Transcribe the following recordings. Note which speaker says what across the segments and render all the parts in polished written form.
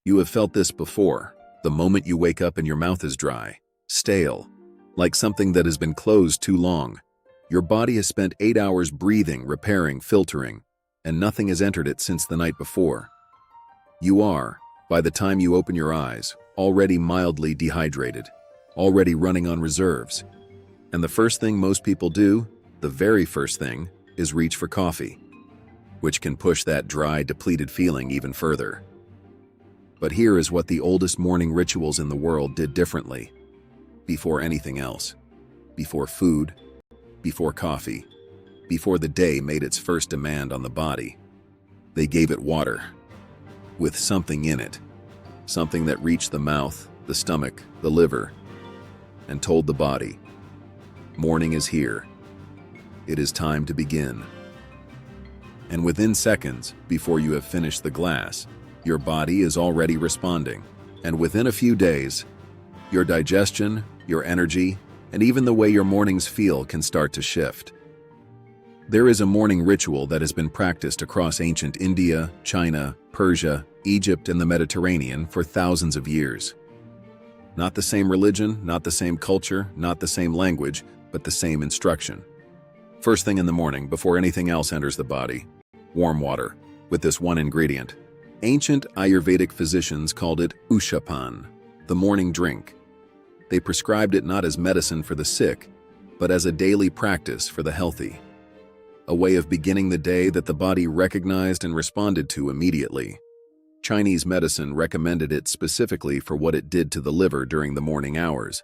Speaker 1: You have felt this before, the moment you wake up and your mouth is dry, stale, like something that has been closed too long. Your body has spent 8 hours breathing, repairing, filtering, and nothing has entered it since the night before. You are, by the time you open your eyes, already mildly dehydrated, already running on reserves. And the first thing most people do, the very first thing, is reach for coffee, which can push that dry, depleted feeling even further. But here is what the oldest morning rituals in the world did differently. Before anything else, before food, before coffee, before the day made its first demand on the body, they gave it water, with something in it, something that reached the mouth, the stomach, the liver, and told the body, morning is here. It is time to begin. And within seconds, before you have finished the glass, your body is already responding. And within a few days, your digestion, your energy, and even the way your mornings feel can start to shift. There is a morning ritual that has been practiced across ancient India, China, Persia, Egypt, and the Mediterranean for thousands of years. Not the same religion, not the same culture, not the same language, but the same instruction. First thing in the morning, before anything else enters the body, warm water, with this one ingredient. Ancient Ayurvedic physicians called it Ushapan, the morning drink. They prescribed it not as medicine for the sick, but as a daily practice for the healthy. A way of beginning the day that the body recognized and responded to immediately. Chinese medicine recommended it specifically for what it did to the liver during the morning hours,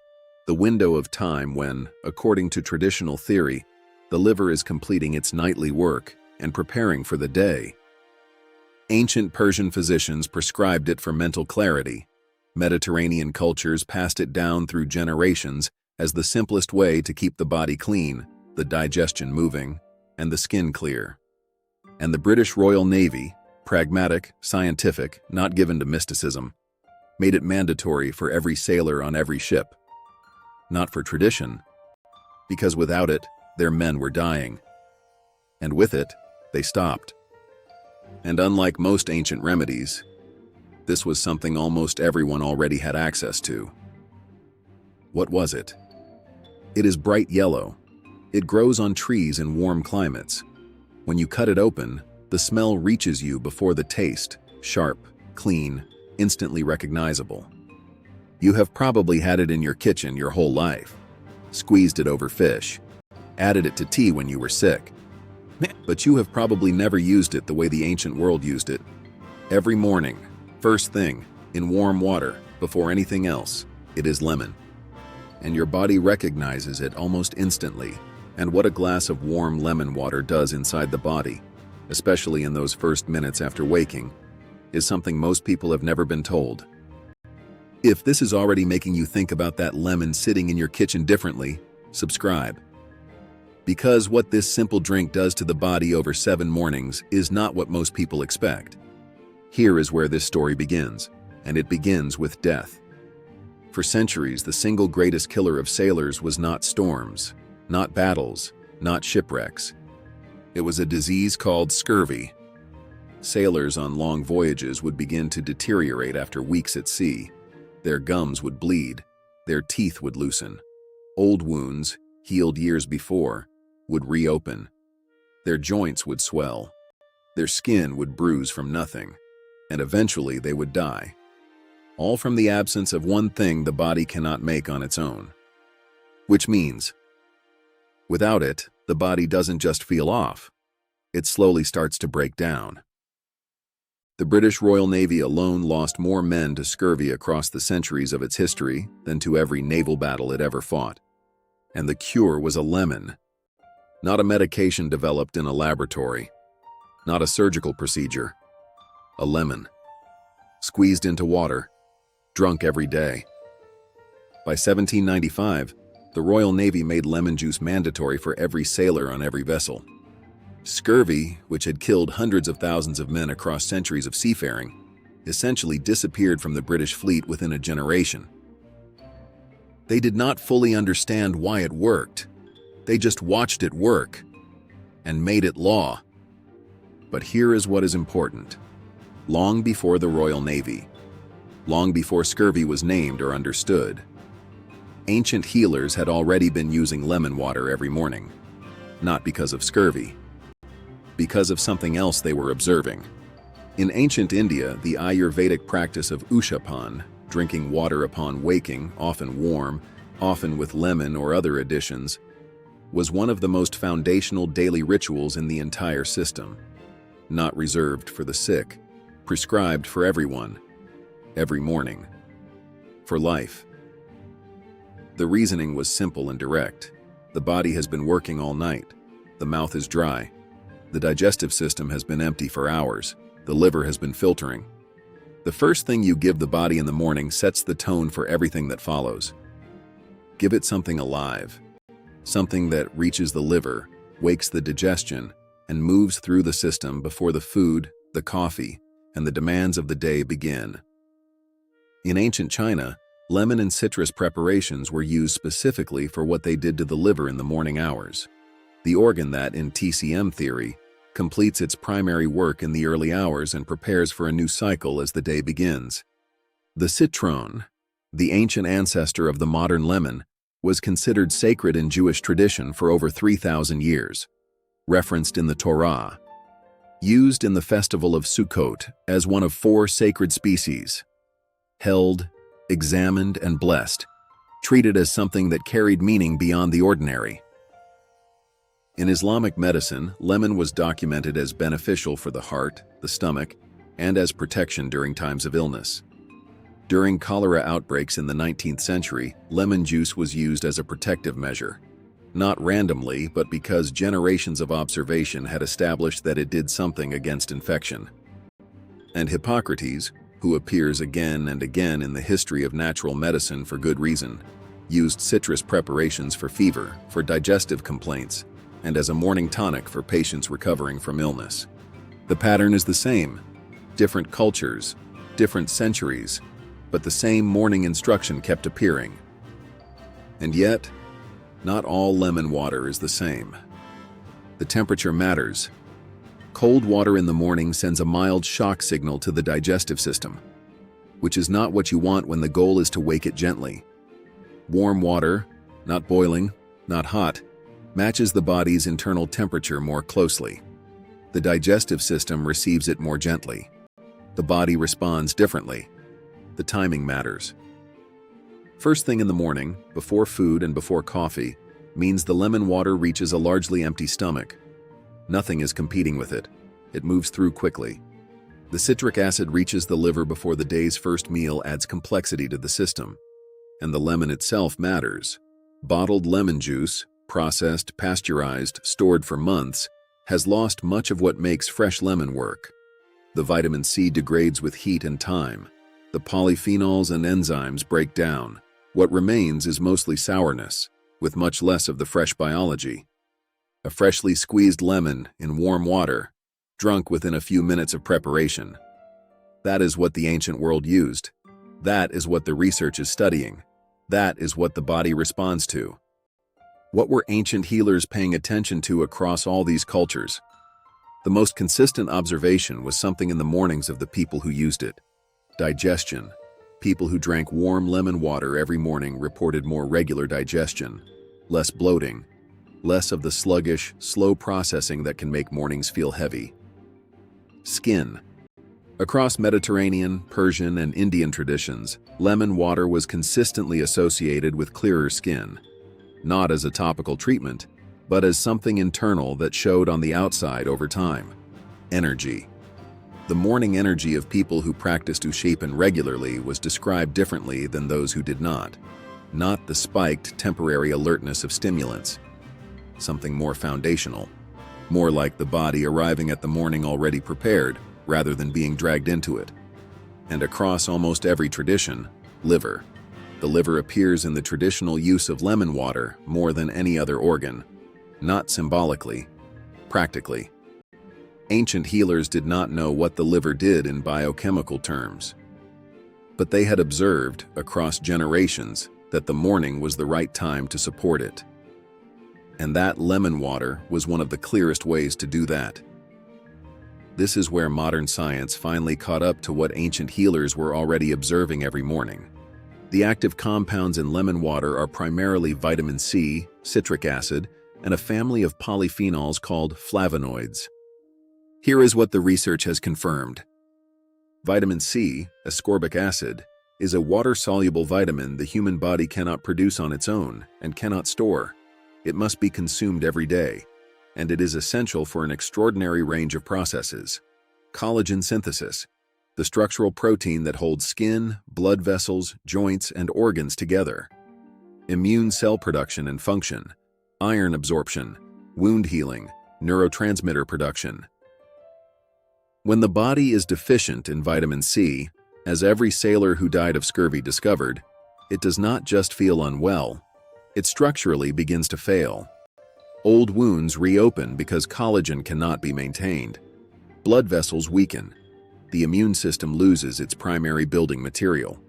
Speaker 1: the window of time when, according to traditional theory, the liver is completing its nightly work and preparing for the day. Ancient Persian physicians prescribed it for mental clarity. Mediterranean cultures passed it down through generations as the simplest way to keep the body clean, the digestion moving, and the skin clear. And the British Royal Navy, pragmatic, scientific, not given to mysticism, made it mandatory for every sailor on every ship. Not for tradition, because without it, their men were dying. And with it, they stopped. And unlike most ancient remedies, this was something almost everyone already had access to. What was it? It is bright yellow. It grows on trees in warm climates. When you cut it open, the smell reaches you before the taste, sharp, clean, instantly recognizable. You have probably had it in your kitchen your whole life, squeezed it over fish, added it to tea when you were sick. But you have probably never used it the way the ancient world used it. Every morning, first thing, in warm water, before anything else, it is lemon. And your body recognizes it almost instantly. And what a glass of warm lemon water does inside the body, especially in those first minutes after waking, is something most people have never been told. If this is already making you think about that lemon sitting in your kitchen differently, subscribe. Because what this simple drink does to the body over 7 mornings is not what most people expect. Here is where this story begins, and it begins with death. For centuries, the single greatest killer of sailors was not storms, not battles, not shipwrecks. It was a disease called scurvy. Sailors on long voyages would begin to deteriorate after weeks at sea. Their gums would bleed, their teeth would loosen. Old wounds, healed years before, would reopen. Their joints would swell. Their skin would bruise from nothing, and eventually they would die. All from the absence of one thing the body cannot make on its own. Which means, without it, the body doesn't just feel off. It slowly starts to break down. The British Royal Navy alone lost more men to scurvy across the centuries of its history than to every naval battle it ever fought. And the cure was a lemon. Not a medication developed in a laboratory. Not a surgical procedure. A lemon. Squeezed into water. Drunk every day. By 1795, the Royal Navy made lemon juice mandatory for every sailor on every vessel. Scurvy, which had killed hundreds of thousands of men across centuries of seafaring, essentially disappeared from the British fleet within a generation. They did not fully understand why it worked. They just watched it work and made it law. But here is what is important. Long before the Royal Navy, long before scurvy was named or understood. Ancient healers had already been using lemon water every morning, not because of scurvy, because of something else they were observing. In ancient India, the Ayurvedic practice of Ushapan, drinking water upon waking, often warm, often with lemon or other additions, was one of the most foundational daily rituals in the entire system, not reserved for the sick, prescribed for everyone, every morning, for life. The reasoning was simple and direct. The body has been working all night. The mouth is dry. The digestive system has been empty for hours. The liver has been filtering. The first thing you give the body in the morning sets the tone for everything that follows. Give it something alive, something that reaches the liver, wakes the digestion, and moves through the system before the food, the coffee, and the demands of the day begin. In ancient China, lemon and citrus preparations were used specifically for what they did to the liver in the morning hours, the organ that, in TCM theory, completes its primary work in the early hours and prepares for a new cycle as the day begins. The citron, the ancient ancestor of the modern lemon, was considered sacred in Jewish tradition for over 3,000 years, referenced in the Torah, used in the festival of Sukkot as one of 4 sacred species, held, examined, and blessed, treated as something that carried meaning beyond the ordinary. In Islamic medicine, lemon was documented as beneficial for the heart, the stomach, and as protection during times of illness. During cholera outbreaks in the 19th century, lemon juice was used as a protective measure, not randomly, but because generations of observation had established that it did something against infection. And Hippocrates, who appears again and again in the history of natural medicine for good reason, used citrus preparations for fever, for digestive complaints, and as a morning tonic for patients recovering from illness. The pattern is the same: different cultures, different centuries, but the same morning instruction kept appearing. And yet, not all lemon water is the same. The temperature matters. Cold water in the morning sends a mild shock signal to the digestive system, which is not what you want when the goal is to wake it gently. Warm water, not boiling, not hot, matches the body's internal temperature more closely. The digestive system receives it more gently. The body responds differently. The timing matters. First thing in the morning, before food and before coffee, means the lemon water reaches a largely empty stomach. Nothing is competing with it. It moves through quickly. The citric acid reaches the liver before the day's first meal adds complexity to the system. And the lemon itself matters. Bottled lemon juice, processed, pasteurized, stored for months, has lost much of what makes fresh lemon work. The vitamin C degrades with heat and time. The polyphenols and enzymes break down. What remains is mostly sourness, with much less of the fresh biology. A freshly squeezed lemon in warm water, drunk within a few minutes of preparation. That is what the ancient world used. That is what the research is studying. That is what the body responds to. What were ancient healers paying attention to across all these cultures? The most consistent observation was something in the mornings of the people who used it. Digestion. People who drank warm lemon water every morning reported more regular digestion, less bloating, less of the sluggish, slow processing that can make mornings feel heavy. Skin. Across Mediterranean, Persian, and Indian traditions, lemon water was consistently associated with clearer skin, not as a topical treatment, but as something internal that showed on the outside over time. Energy. The morning energy of people who practiced Ushapan regularly was described differently than those who did not the spiked, temporary alertness of stimulants. Something more foundational, more like the body arriving at the morning already prepared, rather than being dragged into it. And across almost every tradition, liver. The liver appears in the traditional use of lemon water more than any other organ, not symbolically, practically. Ancient healers did not know what the liver did in biochemical terms, but they had observed, across generations, that the morning was the right time to support it. And that lemon water was one of the clearest ways to do that. This is where modern science finally caught up to what ancient healers were already observing every morning. The active compounds in lemon water are primarily vitamin C, citric acid, and a family of polyphenols called flavonoids. Here is what the research has confirmed. Vitamin C, ascorbic acid, is a water-soluble vitamin the human body cannot produce on its own and cannot store. It must be consumed every day, and it is essential for an extraordinary range of processes. Collagen synthesis, the structural protein that holds skin, blood vessels, joints, and organs together. Immune cell production and function, iron absorption, wound healing, neurotransmitter production. When the body is deficient in vitamin C, as every sailor who died of scurvy discovered, it does not just feel unwell, it structurally begins to fail. Old wounds reopen because collagen cannot be maintained. Blood vessels weaken. The immune system loses its primary building material.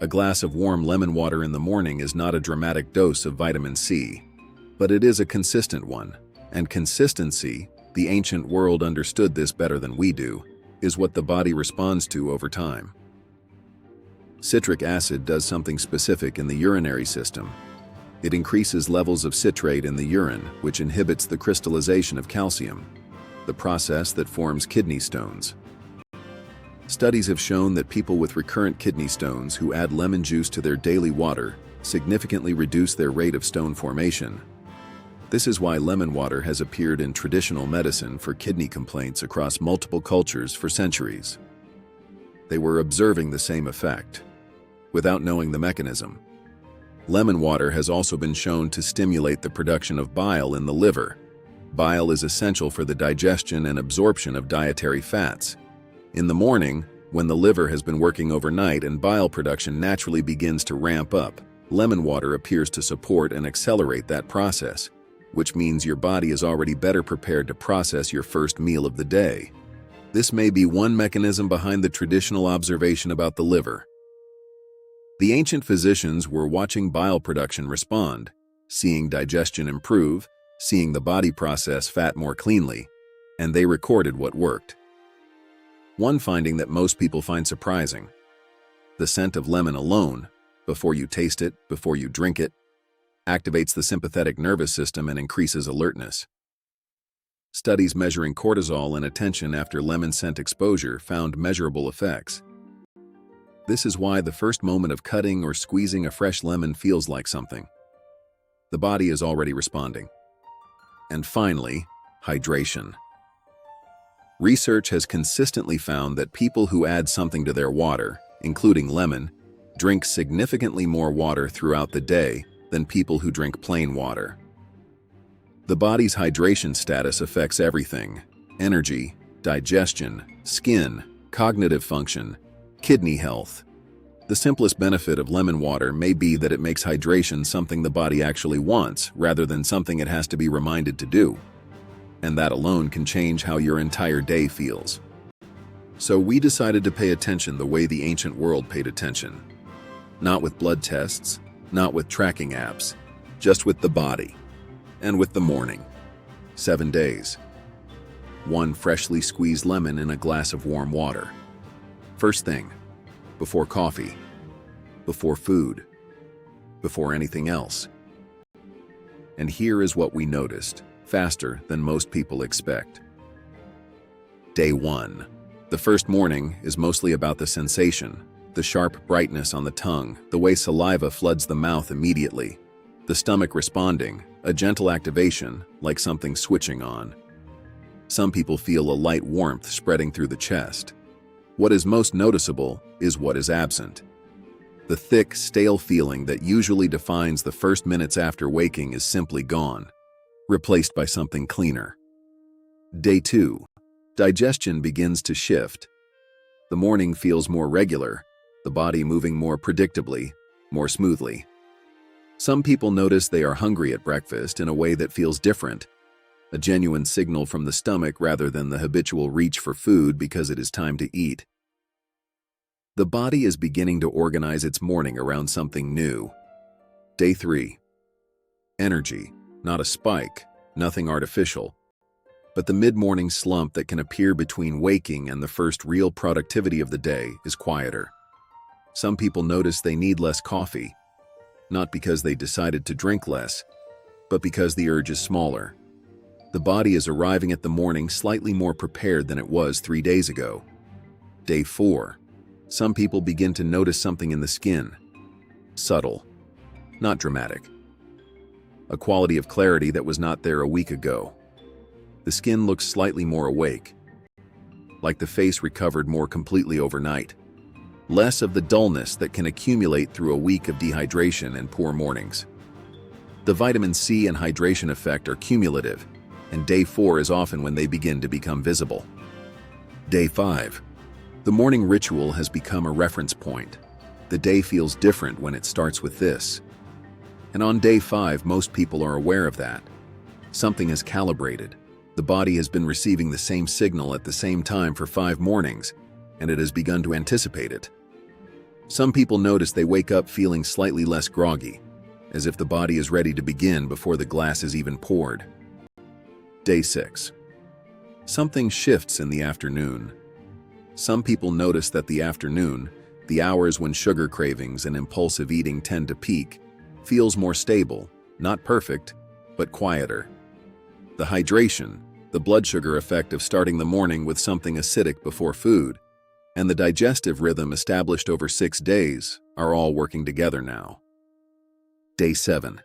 Speaker 1: A glass of warm lemon water in the morning is not a dramatic dose of vitamin C, but it is a consistent one. And consistency, the ancient world understood this better than we do, is what the body responds to over time. Citric acid does something specific in the urinary system. It increases levels of citrate in the urine, which inhibits the crystallization of calcium, the process that forms kidney stones. Studies have shown that people with recurrent kidney stones who add lemon juice to their daily water significantly reduce their rate of stone formation. This is why lemon water has appeared in traditional medicine for kidney complaints across multiple cultures for centuries. They were observing the same effect, without knowing the mechanism. Lemon water has also been shown to stimulate the production of bile in the liver. Bile is essential for the digestion and absorption of dietary fats. In the morning, when the liver has been working overnight and bile production naturally begins to ramp up, lemon water appears to support and accelerate that process, which means your body is already better prepared to process your first meal of the day. This may be one mechanism behind the traditional observation about the liver. The ancient physicians were watching bile production respond, seeing digestion improve, seeing the body process fat more cleanly, and they recorded what worked. One finding that most people find surprising: the scent of lemon alone, before you taste it, before you drink it, activates the sympathetic nervous system and increases alertness. Studies measuring cortisol and attention after lemon scent exposure found measurable effects. This is why the first moment of cutting or squeezing a fresh lemon feels like something. The body is already responding. And finally, hydration. Research has consistently found that people who add something to their water, including lemon, drink significantly more water throughout the day than people who drink plain water. The body's hydration status affects everything: energy, digestion, skin, cognitive function, kidney health. The simplest benefit of lemon water may be that it makes hydration something the body actually wants rather than something it has to be reminded to do. And that alone can change how your entire day feels. So we decided to pay attention the way the ancient world paid attention. Not with blood tests, not with tracking apps, just with the body. And with the morning. 7 days. 1 freshly squeezed lemon in a glass of warm water. First thing, before coffee, before food, before anything else. And here is what we noticed, faster than most people expect. Day 1. The first morning is mostly about the sensation, the sharp brightness on the tongue, the way saliva floods the mouth immediately, the stomach responding, a gentle activation, like something switching on. Some people feel a light warmth spreading through the chest. What is most noticeable is what is absent. The thick, stale feeling that usually defines the first minutes after waking is simply gone, replaced by something cleaner. Day 2. Digestion begins to shift. The morning feels more regular, the body moving more predictably, more smoothly. Some people notice they are hungry at breakfast in a way that feels different, a genuine signal from the stomach rather than the habitual reach for food because it is time to eat. The body is beginning to organize its morning around something new. Day 3. Energy, not a spike, nothing artificial, But the mid-morning slump that can appear between waking and the first real productivity of the day is quieter. Some people notice they need less coffee, not because they decided to drink less, but because the urge is smaller. The body is arriving at the morning slightly more prepared than it was 3 days ago. Day 4. Some people begin to notice something in the skin. Subtle, not dramatic. A quality of clarity that was not there a week ago. The skin looks slightly more awake, like the face recovered more completely overnight. Less of the dullness that can accumulate through a week of dehydration and poor mornings. The vitamin C and hydration effect are cumulative, and day 4 is often when they begin to become visible. Day 5. The morning ritual has become a reference point. The day feels different when it starts with this. And on day 5, most people are aware of that. Something is calibrated. The body has been receiving the same signal at the same time for 5 mornings, and it has begun to anticipate it. Some people notice they wake up feeling slightly less groggy, as if the body is ready to begin before the glass is even poured. Day 6. Something shifts in the afternoon. Some people notice that the afternoon, the hours when sugar cravings and impulsive eating tend to peak, feels more stable, not perfect, but quieter. The hydration, the blood sugar effect of starting the morning with something acidic before food, and the digestive rhythm established over 6 days are all working together now. Day 7.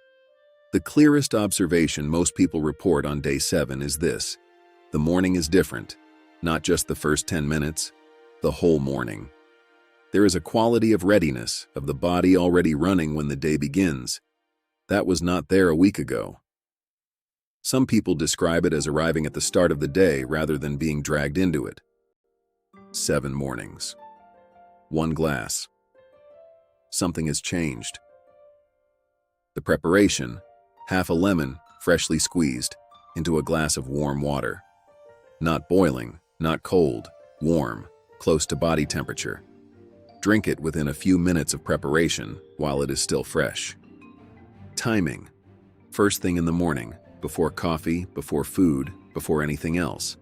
Speaker 1: The clearest observation most people report on day 7 is this: the morning is different, not just the first 10 minutes, the whole morning. There is a quality of readiness, of the body already running when the day begins. That was not there a week ago. Some people describe it as arriving at the start of the day rather than being dragged into it. 7 mornings. 1 glass. Something has changed. The preparation: half a lemon, freshly squeezed, into a glass of warm water. Not boiling, not cold, warm, close to body temperature. Drink it within a few minutes of preparation while it is still fresh. Timing: first thing in the morning, before coffee, before food, before anything else.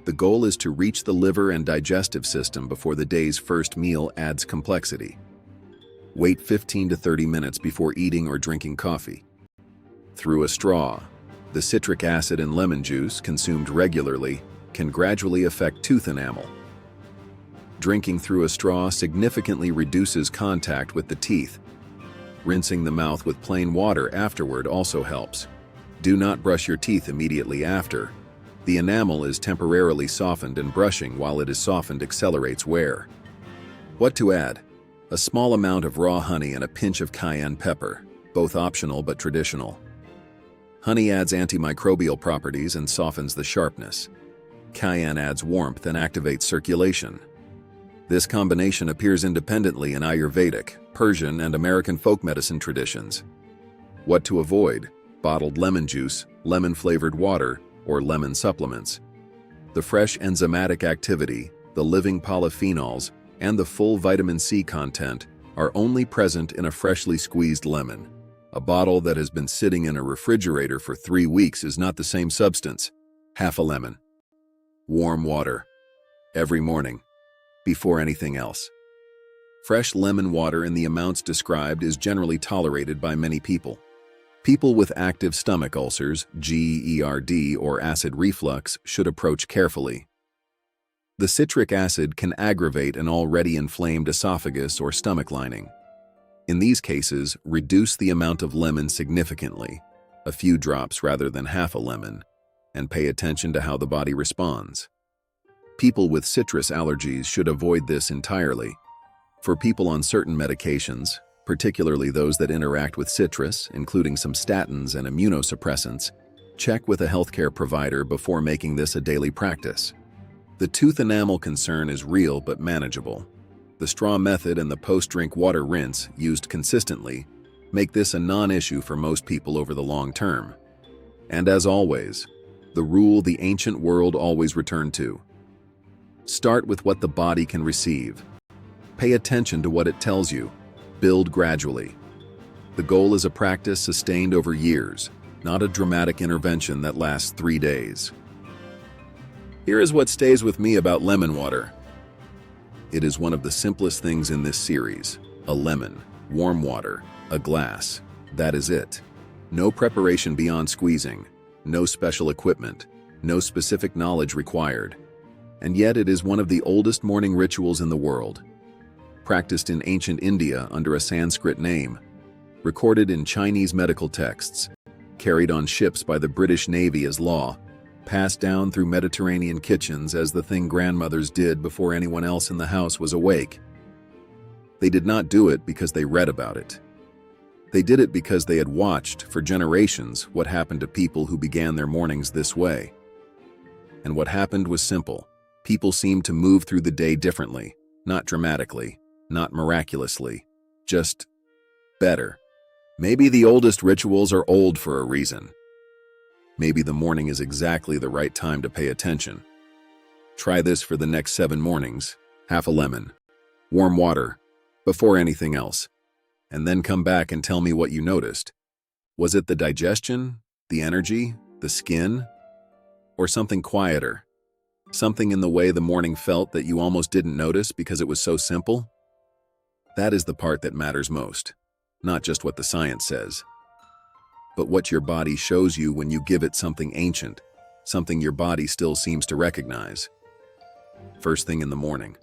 Speaker 1: The goal is to reach the liver and digestive system before the day's first meal adds complexity. Wait 15 to 30 minutes before eating or drinking coffee. Through a straw, the citric acid in lemon juice, consumed regularly, can gradually affect tooth enamel. Drinking through a straw significantly reduces contact with the teeth. Rinsing the mouth with plain water afterward also helps. Do not brush your teeth immediately after. The enamel is temporarily softened, and brushing while it is softened accelerates wear. What to add? A small amount of raw honey and a pinch of cayenne pepper, both optional but traditional. Honey adds antimicrobial properties and softens the sharpness. Cayenne adds warmth and activates circulation. This combination appears independently in Ayurvedic, Persian, and American folk medicine traditions. What to avoid? Bottled lemon juice, lemon-flavored water, or lemon supplements. The fresh enzymatic activity, the living polyphenols, and the full vitamin C content are only present in a freshly squeezed lemon. A bottle that has been sitting in a refrigerator for 3 weeks is not the same substance. Half a lemon. Warm water. Every morning. Before anything else. Fresh lemon water in the amounts described is generally tolerated by many people. People with active stomach ulcers, GERD, or acid reflux should approach carefully. The citric acid can aggravate an already inflamed esophagus or stomach lining. In these cases, reduce the amount of lemon significantly, a few drops rather than half a lemon, and pay attention to how the body responds. People with citrus allergies should avoid this entirely. For people on certain medications, particularly those that interact with citrus, including some statins and immunosuppressants, check with a healthcare provider before making this a daily practice. The tooth enamel concern is real but manageable. The straw method and the post-drink water rinse, used consistently, make this a non-issue for most people over the long term. And as always, the rule the ancient world always returned to: start with what the body can receive. Pay attention to what it tells you. Build gradually. The goal is a practice sustained over years, not a dramatic intervention that lasts 3 days. Here is what stays with me about lemon water. It is one of the simplest things in this series. A lemon, warm water, a glass. That is it. No preparation beyond squeezing, no special equipment, no specific knowledge required. And yet it is one of the oldest morning rituals in the world. Practiced in ancient India under a Sanskrit name, recorded in Chinese medical texts, carried on ships by the British Navy as law, passed down through Mediterranean kitchens as the thing grandmothers did before anyone else in the house was awake. They did not do it because they read about it. They did it because they had watched for generations what happened to people who began their mornings this way. And what happened was simple. People seemed to move through the day differently, not dramatically, not miraculously, just better. Maybe the oldest rituals are old for a reason. Maybe the morning is exactly the right time to pay attention. Try this for the next 7 mornings. Half a lemon, warm water, before anything else. And then come back and tell me what you noticed. Was it the digestion, the energy, the skin, or something quieter? Something in the way the morning felt that you almost didn't notice because it was so simple? That is the part that matters most, not just what the science says, but what your body shows you when you give it something ancient, something your body still seems to recognize. First thing in the morning.